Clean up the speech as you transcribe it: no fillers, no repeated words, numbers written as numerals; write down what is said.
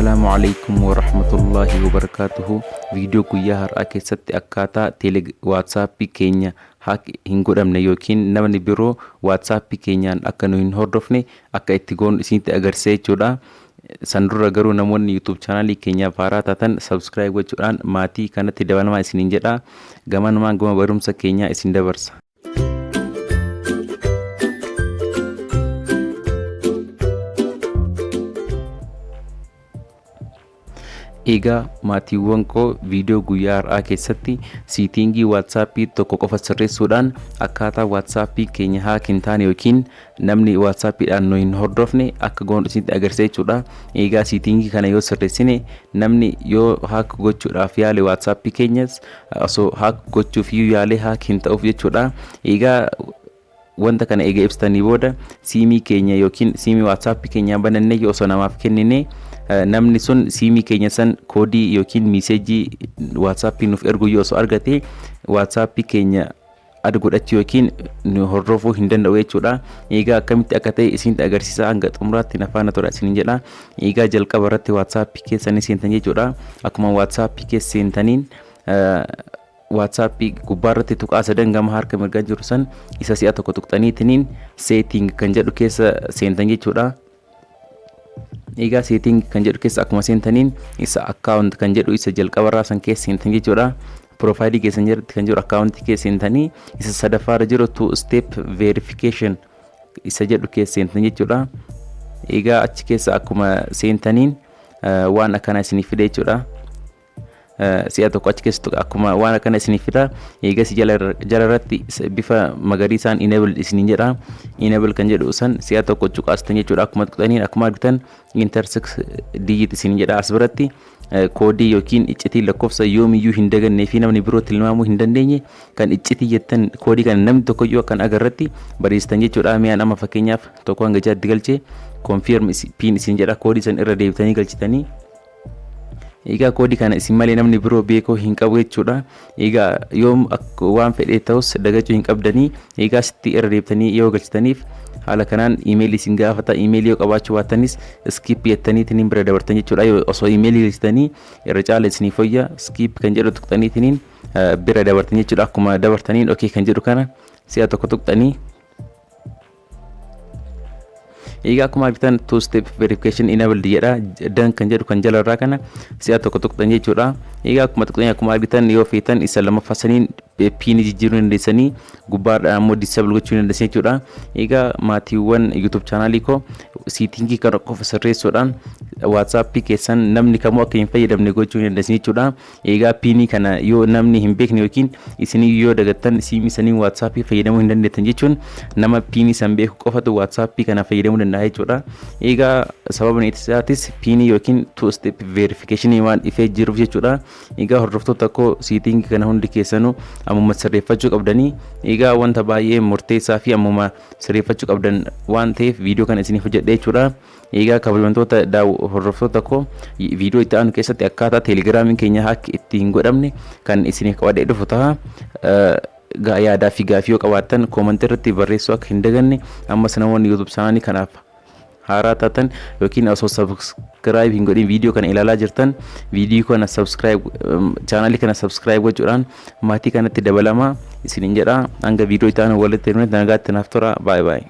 Assalamualaikum warahmatullahi wabarakatuh. Video guyyaa har'aa keessatti akkaataa WhatsApp keenya hin godhamne yookiin namni biroo WhatsApp keenyaan akka nu hin hordofne akka itti goonu isinitti agarsiisa jechuudha. San dura garuu namoonni YouTube channel keenyaaf haaraa taatan subscribe gochuudhaan maatii kanatti dabalamaa isiniin jedha. Gamanumaan gama barumsa keenyaa isin dabarsa. Egaa maatiiwwan koo video guyyaa har'aa keessatti siitingii WhatsApp tokko qofa sirreessuudhaan akkaataa WhatsApp keenya haak hin taane yookiin namni WhatsAppidhaan nu hin hordofne akka goonu isinitti agarsiisa jechuudha. Egaa siitingii kana yoo sirreessine namni yoo haak gochuudhaaf yaale WhatsApp keenyas osoo haak gochuuf yaale haak hin ta'uuf jechuudha. Egaa wanta kana eega ibsitanii booda siimii keenya yookiin siimii WhatsApp keenya banannee osoo namaaf kennine namni sun siimii keenya san koodii yookiin meesejii WhatsApp nuuf ergu yoo osoo argate WhatsApp keenya ad godhachuu yookiin nu hordofuu hin danda'u jechuudha. Egaa akkamitti akka ta'e isinitti agarsiisa hanga xumuraatti nafaana tura isiniin jedha. Egaa jalqaba irratti WhatsApp keessanii seentan jechuudha. Akkuma WhatsApp keessa seentaniin WhatsApp gubbaarratti tuqaa sadan gama harka mirgaa jiru san isa si'a tokko tuqxaniitiin setting kan jedhu keessa seentan jechuudha. Egaa setting kan jedhu keessa akkuma seentaniin isa account kan jedhu isa jalqabarraa san keessa seentan jechuudha. Profile keessan jirti kan jiru account keessa seentanii isa sadaffaarra jiru two step verification isa jedhu keessa seentan jechuudha. Egaa achi keessa akkuma seentaniin waan akkana isinii fide jechuudha. Si'a tokko achi keessa akkuma waan akkana isinii fida. Egaa si jalarratti bifa magariisaan enable isiniin jedha. Enable kan jedhu san si'a tokko cuqaastan jechuudha. Akkuma tuqxaniin akkuma argitan enter 6 digit isiniin jedha. As biratti koodii yookiin iccitii lakkoofsa yoomiyyuu hin dagannee fi namni biroo tilmaamuu hin dandeenye kan iccitii jettan koodii kana namni tokkoyyuu akkan agarratti barreessitan jechuudha. Mi'aan amma fakkeenyaaf tokko hanga jaatti galchee confirm pin isin jedha. Koodii san irra deebitanii galchitanii egaa koodii kana isin malee namni biroo beekuu hin qabu jechuudha. Egaa yoom waan fedhe ta'us dagachuu hin qabdanii. Egaa sitti irra deebitanii yoo galchitaniif haala kanaan email isin gaafata. Email yoo qabaachuu baatanis skip jettaniitiin bira dabartan jechuudha. Yoo osoo email galchitanii irra caala isiniif fayya skip kan jedhu tuqxaniitiin bira dabartan jechuudha. Akkuma dabartaniin okay kan jedhu kana si'a tokko tuqxanii egaa akkuma argitan two step verification enabled jedha. Dan kan jedhu kan jalarraa kana si'a tokko tuqxan jechuudha. Egaa akkuma tuqxanii akkuma argitan yoo feetan isa lammaffaa saniin pin jijjiiruu dandeessanii gubbaadhaan ammoo disable gochuu dandeessan jechuudha. Egaa maatiiwwan YouTube channel koo siitingii kana qofa sirreessuudhaan WhatsApp keessan namni kamuu akka hin fayyadamne gochuu dandeessan jechuudha. Egaa pin kana yoo namni hin beekne yookiin isinii yoo dagattan siimii saniin WhatsApp fayyadamuu hin dandeettan jechuun nama pin san beeku qofatu WhatsApp kana fayyadamuu danda'a jechuudha. Egaa sababni isaatis pin yookiin two step verification waan ifee jiruuf jechuudha. Egaa hordoftoota koo siitingii kana hundi keessanuu ammuma sirreeffachuu qabdanii. Egaa wanta baay'ee murteessaa fi ammuma sirreeffachuu qabdan waan ta'eef viidiyoo kana isiniif hojjedhe jechuudha. Egaa kabajamtoota hordoftoota koo viidiyoo itti aanu keessatti akkaataa teelegiraamiin keenya haak itti hin godhamne kan isiniif qabadhee dhufu ta'a. Yaadaa fi gaafii yoo qabaattan koomentii irratti barreessuu akka hin daganne. Ammas namoonni YouTube channel kanaaf haaraa taatan yookiin osoo subscribe hin godhin viidiyoo kana ilaalaa jirtan viidiyoo kana subscribe channel kana subscribe gochuudhaan maatii kanatti dabalamaa isiniin jedha. Hanga viidiyoo itti aanu walitti nagaatti naaf tura. Bye bye.